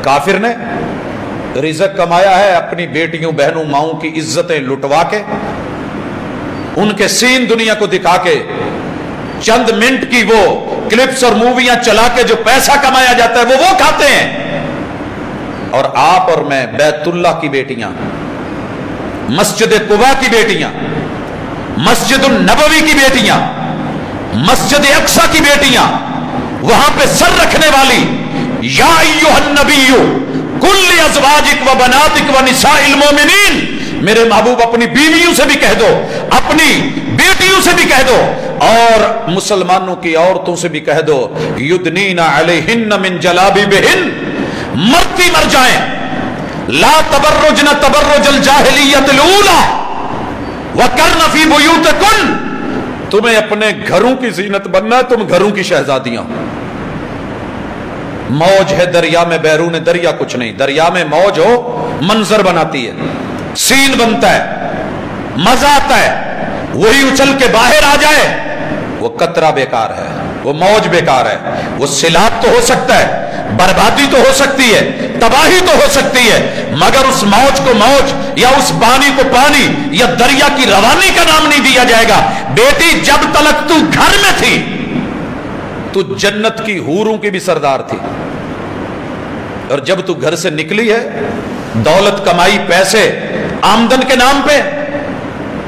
काफिर ने रिज़्क कमाया है अपनी बेटियों बहनों माओं की इज्जतें लुटवा के, उनके सीन दुनिया को दिखा के, चंद मिनट की वो क्लिप्स और मूवियां चला के जो पैसा कमाया जाता है वो खाते हैं। और आप और मैं बैतुल्लाह की बेटियां, मस्जिद कुबा की बेटियां, मस्जिद नबवी की बेटियां, मस्जिद अक्सा की बेटियां, वहां पे सर रखने वाली, या अय्युहन नबिय्यु कुल अज़वाजिक व बनातिक व निसाइल मोमिनीन, मेरे महबूब अपनी बीवियों से भी कह दो, अपनी बेटियों से भी कह दो, और मुसलमानों की औरतों से भी कह दो, युदनीना अलैहिन्न मिन जलाबिबिहिन, मरती मर जाएं, ला तबर्रुजन तबर्रुजल जाहिलियतिल ऊला वकर्न फी बुयूतिकुन, तुम्हें अपने घरों की जीनत बनना है, तुम घरों की शहजादियां। मौज है दरिया में, बैरून दरिया कुछ नहीं, दरिया में मौज हो मंजर बनाती है, सीन बनता है, मजा आता है, वही उछल के बाहर आ जाए वो कतरा बेकार है, वो मौज बेकार है, वो सिलाब तो हो सकता है, बर्बादी तो हो सकती है, तबाही तो हो सकती है, मगर उस मौज को मौज या उस पानी को पानी या दरिया की रवानी का नाम नहीं दिया जाएगा। बेटी जब तक तू घर में थी तू जन्नत की हूरों की भी सरदार थी, और जब तू घर से निकली है दौलत कमाई पैसे आमदन के नाम पे,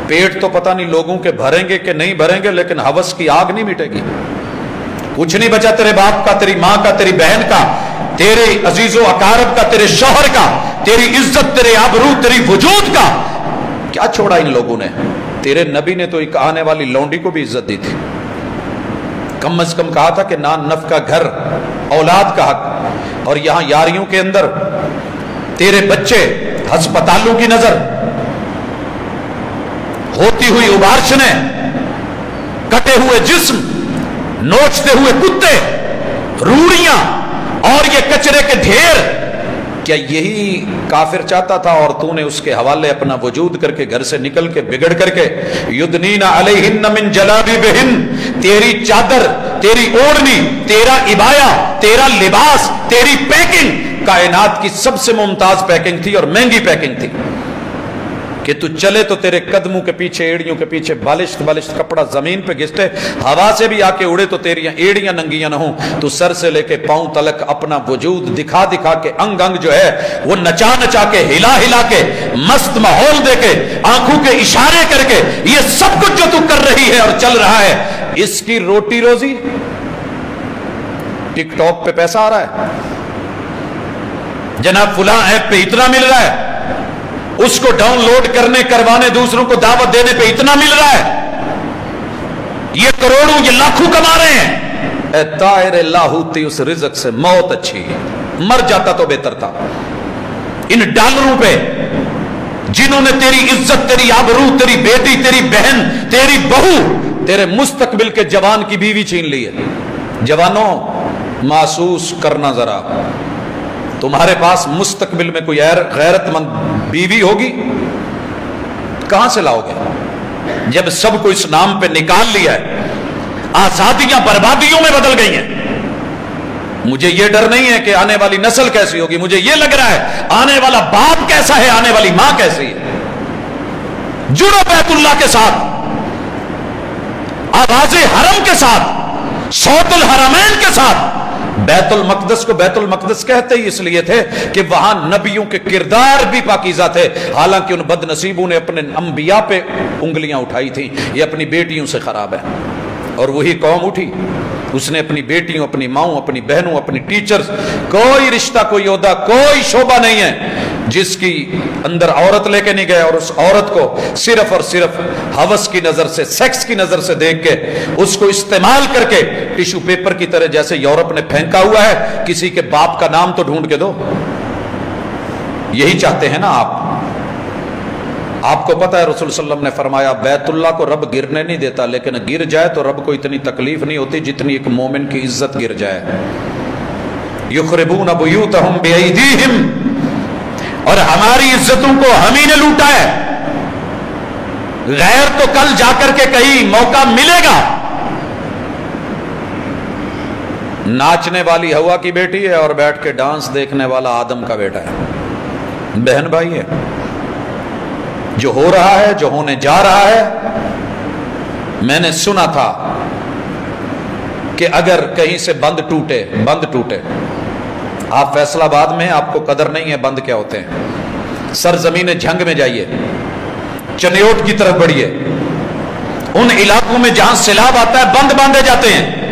पेट तो पता नहीं लोगों के भरेंगे कि नहीं भरेंगे, लेकिन हवस की आग नहीं मिटेगी। कुछ नहीं बचा तेरे बाप का, तेरी मां का, तेरी बहन का, तेरे अजीजो अकारब का, तेरे शौहर का, तेरी इज्जत, तेरे आबरू, तेरी वजूद का क्या छोड़ा इन लोगों ने। तेरे नबी ने तो एक आने वाली लौंडी को भी इज्जत दी थी, कम से कम कहा था कि नान नफ का घर, औलाद का हक, और यहां यारियों के अंदर तेरे बच्चे हस्पतालों की नजर, होती हुई उबारशने, कटे हुए जिस्म, नोचते हुए कुत्ते, रूड़ियां और ये कचरे के ढेर, क्या यही काफिर चाहता था और तूने उसके हवाले अपना वजूद करके घर से निकल के बिगड़ करके, युदनीना अलैहिन्न मिन जलाबिबिहिन, तेरी चादर, तेरी ओढ़नी, तेरा इबाया, तेरा लिबास, तेरी पैकिंग कायनात की सबसे मुमताज पैकिंग थी और महंगी पैकिंग थी कि तू चले तो तेरे कदमों के पीछे, एड़ियों के पीछे बालिश्त बालिश्त कपड़ा जमीन पे घिसटे, हवा से भी आके उड़े तो तेरी एड़ियां नंगियां न हो, तू सर से लेके पांव तलक अपना वजूद दिखा दिखा के, अंग अंग जो है वो नचा नचा के, हिला हिला के, मस्त माहौल दे के, आंखों के इशारे करके, ये सब कुछ जो तू कर रही है और चल रहा है, इसकी रोटी रोजी टिकटॉक पे पैसा आ रहा है, जनाब फुला ऐप पे इतना मिल रहा है, उसको डाउनलोड करने करवाने दूसरों को दावत देने पे इतना मिल रहा है, ये करोड़ों ये लाखों कमा रहे हैं। ए ताहिर लाहूती, उस रिज़्क से मौत अच्छी है, मर जाता तो बेहतर था। इन डॉलरों पे जिन्होंने तेरी इज्जत, तेरी आबरू, तेरी बेटी, तेरी बहन, तेरी बहू, तेरे मुस्तकबिल के जवान की बीवी छीन ली है। जवानों, महसूस करना जरा, तुम्हारे पास मुस्तकबिल में कोई गैरतमंद बीवी होगी, कहां से लाओगे जब सबको इस नाम पे निकाल लिया है। आजादियां बर्बादियों में बदल गई हैं। मुझे यह डर नहीं है कि आने वाली नस्ल कैसी होगी, मुझे यह लग रहा है आने वाला बाप कैसा है, आने वाली मां कैसी है। जुड़ो बैतुल्लाह के साथ, आवाज़े हरम के साथ, सौतुल हरमैन के साथ। बैतुल मकदस को बैतुल मकदस कहते ही इसलिए थे कि वहां नबियों के किरदार भी पाकीज़ा थे, हालांकि उन बदनसीबों ने अपने अंबिया पे उंगलियां उठाई थी। ये अपनी बेटियों से खराब है। और वही कौम उठी, उसने अपनी बेटियों, अपनी माओं, अपनी बहनों, अपनी टीचर्स, कोई रिश्ता, कोई ओहदा, कोई शोभा नहीं है जिसकी अंदर औरत लेके नहीं गए, और उस औरत को सिर्फ और सिर्फ हवस की नजर से, सेक्स की नजर से देख के उसको इस्तेमाल करके टिश्यू पेपर की तरह जैसे यूरोप ने फेंका हुआ है, किसी के बाप का नाम तो ढूंढ के दो। यही चाहते हैं ना आप। आपको पता है रसूल सल्लल्लाहु अलैहि वसल्लम ने फरमाया, बैतुल्लाह को रब गिरने नहीं देता, लेकिन गिर जाए तो रब को इतनी तकलीफ नहीं होती जितनी एक मोमिन की इज्जत गिर जाए। युखरिबून बुयूतहुम बिअयदीहिम, और हमारी इज्जतों को हम ही ने लूटा है। गैर तो कल जाकर के कहीं मौका मिलेगा, नाचने वाली हवा की बेटी है और बैठ के डांस देखने वाला आदम का बेटा है। बहन भाई है, जो हो रहा है, जो होने जा रहा है। मैंने सुना था कि अगर कहीं से बंद टूटे, आप फैसलाबाद में, आपको कदर नहीं है बंद क्या होते हैं। सरजमीन झंग में जाइए, चनियोट की तरफ बढ़िए, उन इलाकों में जहां सैलाब आता है बंद बांधे जाते हैं।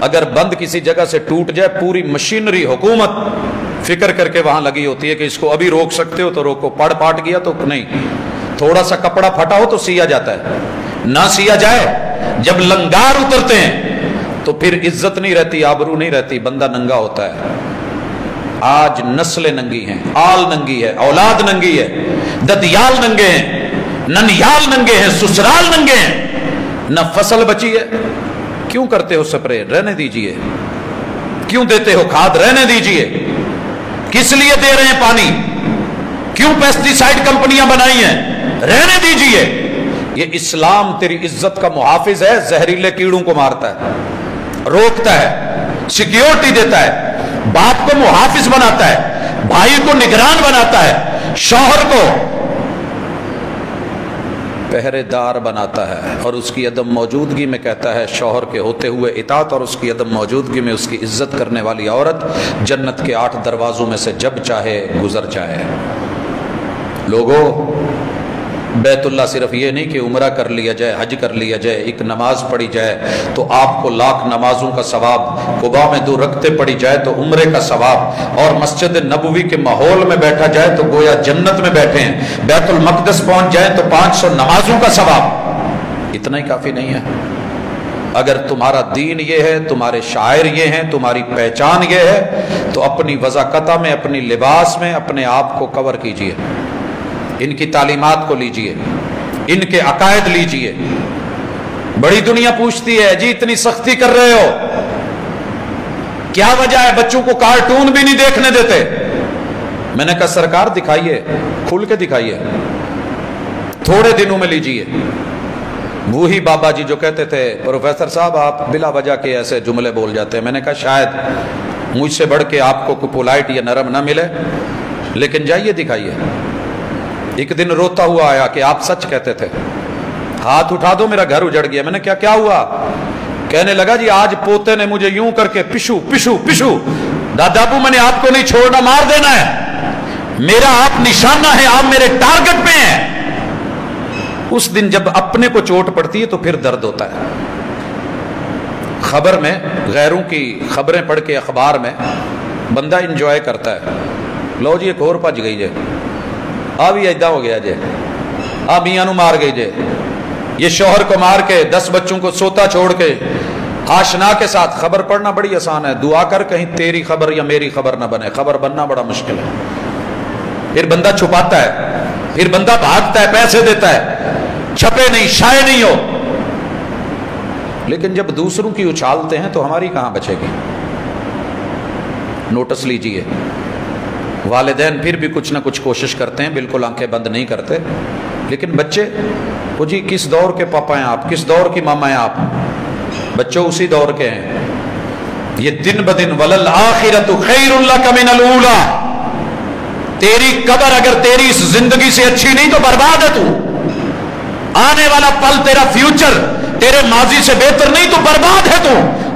अगर बंद किसी जगह से टूट जाए, पूरी मशीनरी हुकूमत फिक्र करके वहां लगी होती है कि इसको अभी रोक सकते हो तो रोको, पड़ पाट गया तो नहीं, थोड़ा सा कपड़ा फटा हो तो सिया जाता है, ना सिया जाए। जब लंगार उतरते हैं तो फिर इज्जत नहीं रहती, आबरू नहीं रहती, बंदा नंगा होता है। आज नस्लें नंगी हैं, आल नंगी है, औलाद नंगी है, ददियाल नंगे हैं, ननियाल नंगे हैं, ससुराल नंगे हैं, न फसल बची है। क्यों करते हो स्प्रे? रहने दीजिए। क्यों देते हो खाद? रहने दीजिए। किस लिए दे रहे हैं पानी? क्यों पेस्टिसाइड कंपनियां बनाई हैं? रहने दीजिए। ये इस्लाम तेरी इज्जत का मुहाफिज है, जहरीले कीड़ों को मारता है, रोकता है, सिक्योरिटी देता है, बाप को मुहाफिज बनाता है, भाई को निगरान बनाता है, शौहर को पहरेदार बनाता है, और उसकी अदम मौजूदगी में कहता है शौहर के होते हुए इताअत, और उसकी अदम मौजूदगी में उसकी इज्जत करने वाली औरत जन्नत के 8 दरवाजों में से जब चाहे गुजर जाए। लोगों, बैतुल्ला सिर्फ ये नहीं कि उम्रा कर लिया जाए, हज कर लिया जाए, एक नमाज पढ़ी जाए तो आपको लाख नमाजों का सवाब, कुबा में 2 रकते पढ़ी जाए तो उम्रे का सवाब, और मस्जिद नबवी के माहौल में बैठा जाए तो गोया जन्नत में बैठे हैं, बैतुल मक़दस पहुंच जाए तो 500 नमाजों का सवाब। इतना ही काफी नहीं है? अगर तुम्हारा दीन ये है, तुम्हारे शायर ये हैं, तुम्हारी पहचान ये है, तो अपनी वज़ाकता में, अपनी लिबास में अपने आप को कवर कीजिए, इनकी तालीमात को लीजिए, इनके अकायद लीजिए। बड़ी दुनिया पूछती है जी इतनी सख्ती कर रहे हो, क्या वजह है? बच्चों को कार्टून भी नहीं देखने देते। मैंने कहा सरकार दिखाइए, खुल के दिखाइए, थोड़े दिनों में लीजिए। वही बाबा जी जो कहते थे प्रोफेसर साहब आप बिला वजह के ऐसे जुमले बोल जाते हैं, मैंने कहा शायद मुझसे बढ़ के आपको कोई पोलाइट या नरम ना मिले, लेकिन जाइए दिखाइए। एक दिन रोता हुआ आया कि आप सच कहते थे, हाथ उठा दो मेरा घर उजड़ गया। मैंने क्या हुआ? कहने लगा जी आज पोते ने मुझे यूं करके पिशु पिशु पिशु, दादाबू मैंने आपको नहीं छोड़ना, मार देना है, मेरा आप निशाना है, आप मेरे टारगेट पे हैं। उस दिन जब अपने को चोट पड़ती है तो फिर दर्द होता है। खबर में गैरों की खबरें पढ़ के अखबार में बंदा इंजॉय करता है, लो जी एक और भज गई जे, आ भी ऐदा हो गया जे, आ मियां नू मार गई जे, ये शौहर को मार के 10 बच्चों को सोता छोड़ के आशना के साथ। खबर पढ़ना बड़ी आसान है, दुआ कर कहीं तेरी खबर या मेरी खबर ना बने, खबर बनना बड़ा मुश्किल है। फिर बंदा छुपाता है, फिर बंदा भागता है, पैसे देता है, छपे नहीं शाये नहीं हो, लेकिन जब दूसरों की उछालते हैं तो हमारी कहां बचेगी। नोटिस लीजिए, वालिदैन फिर भी कुछ ना कुछ कोशिश करते हैं, बिल्कुल आंखें बंद नहीं करते, लेकिन बच्चे वो जी किस दौर के पापा हैं आप, किस दौर की मामा हैं आप, बच्चों उसी दौर के हैं। ये दिन ब दिन वलल आखिरतु खैरुल लक मिनल ऊला, तेरी कब्र अगर तेरी इस जिंदगी से अच्छी नहीं तो बर्बाद है तू। आने वाला पल तेरा फ्यूचर तेरे माजी से बेहतर नहीं तो बर्बाद है तू।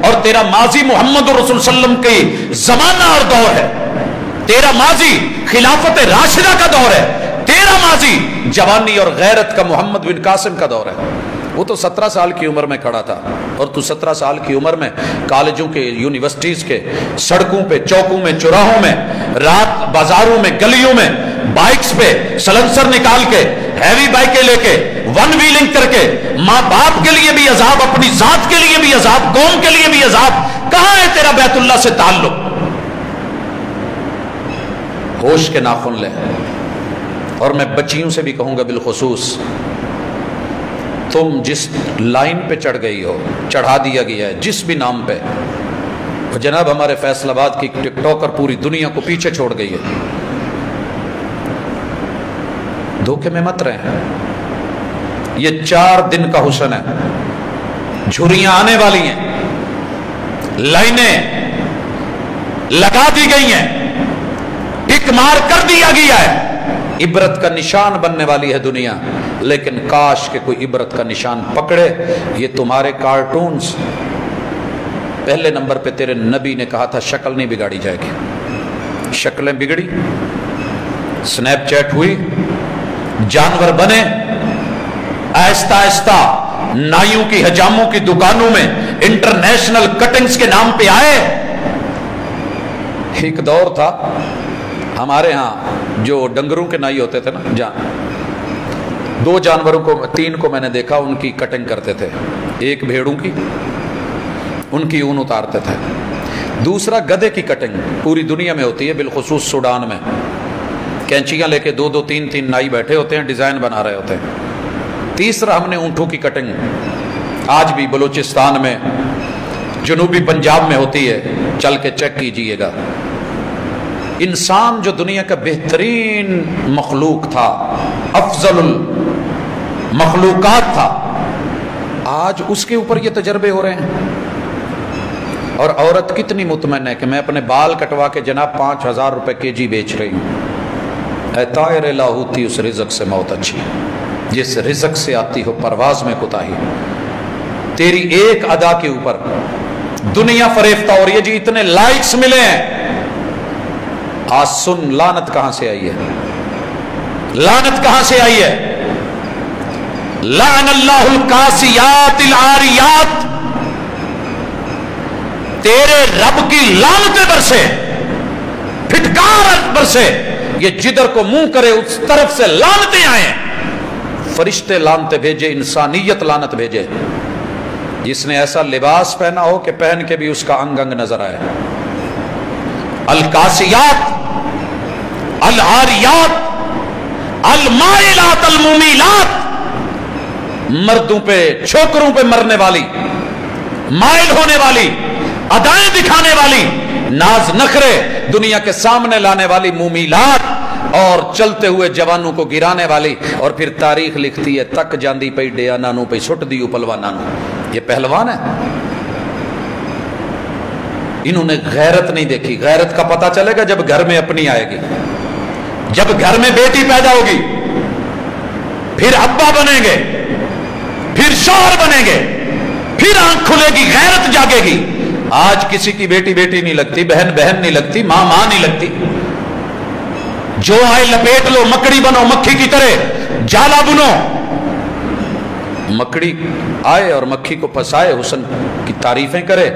और तेरा माजी मोहम्मद रसूल सल्लम की जमाना और दौर है, तेरा माजी खिलाफत राशिदा का दौर है, तेरा माजी जवानी और गैरत का मोहम्मद बिन कासिम का दौर है। वो तो 17 साल की उम्र में खड़ा था, और तू 17 साल की उम्र में कॉलेजों के, यूनिवर्सिटीज के सड़कों पे, चौकों में, चौराहों में, रात बाजारों में, गलियों में, बाइक्स पे सलेंसर निकाल के, हैवी बाइकें लेके, वन व्हीलिंग करके, माँ बाप के लिए भी अजाब, अपनी जात के लिए भी अजाब, कौम के लिए भी अजाब। कहां है तेरा बैतुल्लाह से ताल्लुक? होश के नाखुन ले। और मैं बच्चियों से भी कहूंगा बिलखुसूस, तुम जिस लाइन पे चढ़ गई हो, चढ़ा दिया गया है जिस भी नाम पे, जनाब हमारे फैसलाबाद की टिकटॉकर पूरी दुनिया को पीछे छोड़ गई है। धोखे में मत रहे, ये 4 दिन का हुस्न है, झुर्रियां आने वाली हैं, लाइनें लगा दी गई हैं, टिक मार कर दिया गया है, इबरत का निशान बनने वाली है दुनिया। लेकिन काश के कोई इबरत का निशान पकड़े। ये तुम्हारे कार्टून्स, पहले नंबर पे तेरे नबी ने कहा था शक्ल नहीं बिगाड़ी जाएगी, शक्लें बिगड़ी, स्नैपचैट हुई, जानवर बने, आहिस्ता आहिस्ता नाइयों की हजामों की दुकानों में इंटरनेशनल कटिंग्स के नाम पे आए। एक दौर था हमारे यहाँ जो डंगरों के नाई होते थे ना, जहाँ 2 जानवरों को 3 को मैंने देखा, उनकी कटिंग करते थे। एक भेड़ों की, उनकी ऊन उतारते थे। दूसरा गधे की कटिंग पूरी दुनिया में होती है, बिलखुसूस सूडान में कैंचियां लेके 2-2 3-3 नाई बैठे होते हैं, डिजाइन बना रहे होते हैं। तीसरा हमने ऊंटों की कटिंग आज भी बलूचिस्तान में, जनूबी पंजाब में होती है, चल के चेक कीजिएगा। इंसान जो दुनिया का बेहतरीन मखलूक था, अफजलुल मखलूकात था, आज उसके ऊपर ये तजर्बे हो रहे हैं। और औरत कितनी मुतमन है कि मैं अपने बाल कटवा के जनाब 5000 रुपए केजी बेच रही हूँ। तायर लाहूती, उस रिज़्क़ से मौत अच्छी, जिस रिज़्क़ से आती हो परवाज में कुताही। तेरी एक अदा के ऊपर दुनिया फरेफ्ता हो रही है जी, इतने लाइक्स मिले हैं। आज सुन, लानत कहां से आई है, लानत कहां से आई है। लानल्लाहुल कासियातिल आरियात, तेरे रब की लानतें बरसे, फिटकार बरसे, ये जिधर को मुंह करे उस तरफ से लानतें आए। फरिश्ते लानते भेजे, इंसानियत लानत भेजे। जिसने ऐसा लिबास पहना हो कि पहन के भी उसका अंग अंग नजर आए। अल कासियात, अल आरियात, अल माइलात, अल मुमीलात, मर्दों पे छोकरों पे मरने वाली, माइल होने वाली, अदाएं दिखाने वाली, नाज नखरे दुनिया के सामने लाने वाली मुमीलात, और चलते हुए जवानों को गिराने वाली। और फिर तारीख लिखती है, तक जांदी पई डेया नानू पे सुट दी पलवाना। ये पहलवान है। इन्होंने गैरत नहीं देखी। गैरत का पता चलेगा जब घर में अपनी आएगी, जब घर में बेटी पैदा होगी, फिर अब्बा बनेंगे, फिर शौहर बनेंगे, फिर आंख खुलेगी, गैरत जागेगी। आज किसी की बेटी बेटी नहीं लगती, बहन बहन नहीं लगती, मां मां नहीं लगती। जो आए लपेट लो, मकड़ी बनो, मक्खी की तरह जाला बुनो। मकड़ी आए और मक्खी को फंसाए, हुस्न की तारीफें करे,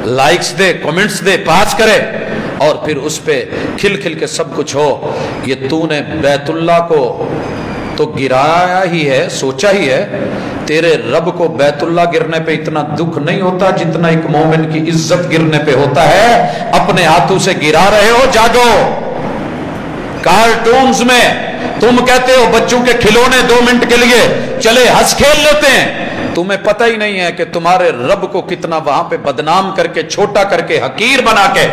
लाइक्स दे, कमेंट्स दे, पास करे, और फिर उस पे खिल खिल के सब कुछ हो। ये तूने बैतुल्ला को तो गिराया ही है, सोचा ही है। तेरे रब को बैतुल्ला गिरने पे इतना दुख नहीं होता जितना एक मोमिन की इज्जत गिरने पे होता है। अपने हाथों से गिरा रहे हो, जागो। कार्टून्स में तुम कहते हो बच्चों के खिलौने 2 मिनट के लिए चले हंस खेल लेते हैं। तुम्हें पता ही नहीं है कि तुम्हारे रब को कितना वहां पे बदनाम करके, छोटा करके, हकीर बना के,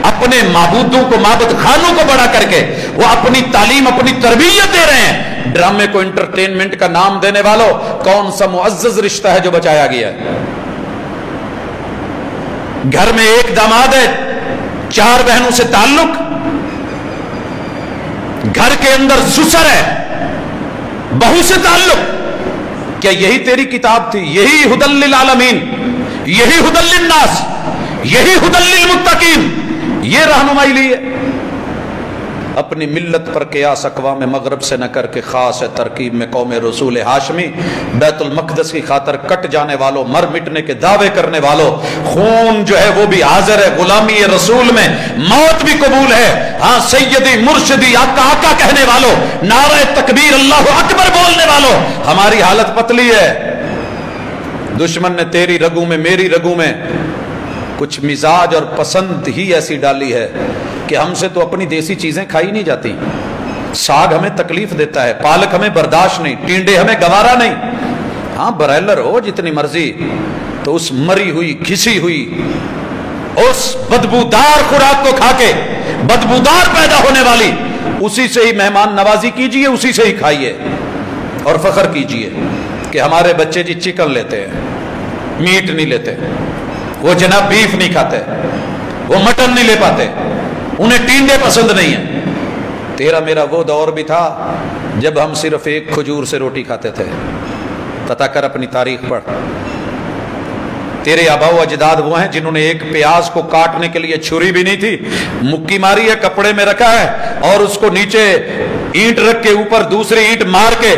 अपने माबूदों को, माबूद खानों को बड़ा करके वो अपनी तालीम, अपनी तरबियत दे रहे हैं। ड्रामे को एंटरटेनमेंट का नाम देने वालों, कौन सा मुअज्जज रिश्ता है जो बचाया गया है। घर में एक दामाद है, 4 बहनों से ताल्लुक, घर के अंदर सुसर है, बहू से ताल्लुक। क्या यही तेरी किताब थी? यही हुदल लिल आलमीन, यही हुदल लिन नास, यही हुदल लिल मुत्तकीन, ये रहनुमाई ली है। अपनी मिल्लत पर कियास अक़वाम मगरब से न करके खास है तरकीब में कौम रसूल हाशमी। बैतुल मक़दस की खातर कट जाने वालों, मर मिटने के दावे करने वालों, खून जो है वो भी हाजिर है, गुलामी रसूल में मौत भी कबूल है। हाँ, सैयदी मुर्शिदी आका आका कहने वालों, नारे तकबीर अल्लाहु अकबर बोलने वालों, हमारी हालत पतली है। दुश्मन ने तेरी रगों में, मेरी रगों में कुछ मिजाज और पसंद ही ऐसी डाली है कि हमसे तो अपनी देसी चीजें खाई नहीं जाती। साग हमें तकलीफ देता है, पालक हमें बर्दाश्त नहीं, टिंडे हमें गवारा नहीं। हाँ, ब्रायलर हो जितनी मर्जी, तो उस मरी हुई, घिसी हुई, उस बदबूदार खुराक को खाके बदबूदार पैदा होने वाली, उसी से ही मेहमान नवाजी कीजिए, उसी से ही खाइए और फख्र कीजिए कि हमारे बच्चे जी चिकन लेते हैं, मीट नहीं लेते। وہ جناب بیف نہیں کھاتے, وہ مٹن نہیں لے پاتے, انہیں ٹینڈے پسند نہیں ہیں. تیرا میرا وہ دور بھی تھا جب ہم صرف ایک کھجور سے روٹی کھاتے تھے. پتہ کر اپنی تاریخ پڑھ. تیرے آبا و اجداد وہ ہیں جنہوں نے ایک پیاز کو کاٹنے کے لیے چھری بھی نہیں تھی, مکی ماری ہے, کپڑے میں رکھا ہے, اور اس کو نیچے اینٹ رکھ کے اوپر دوسری اینٹ مار کے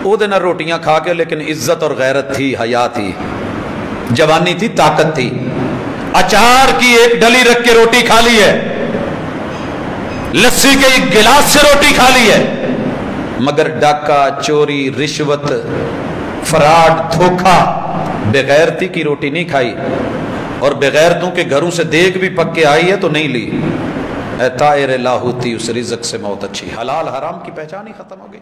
وہ دن روٹیاں کھا کے, لیکن عزت اور غیرت تھی, حیا تھی, جوانی تھی, طاقت تھی. اچار کی ایک ڈلی رکھ کے روٹی کھا لی ہے, لسی کے ایک گلاس سے روٹی کھا لی ہے, مگر ڈاکہ, چوری, رشوت, فراڈ, دھوکہ, بغیرتی کی روٹی نہیں کھائی. اور بغیرتوں کے گھروں سے دیگ بھی پک کے آئی ہے تو نہیں لی. اے طائر لاہوتی, اس رزق سے موت اچھی. حلال حرام کی پہچان ہی ختم ہو گئی.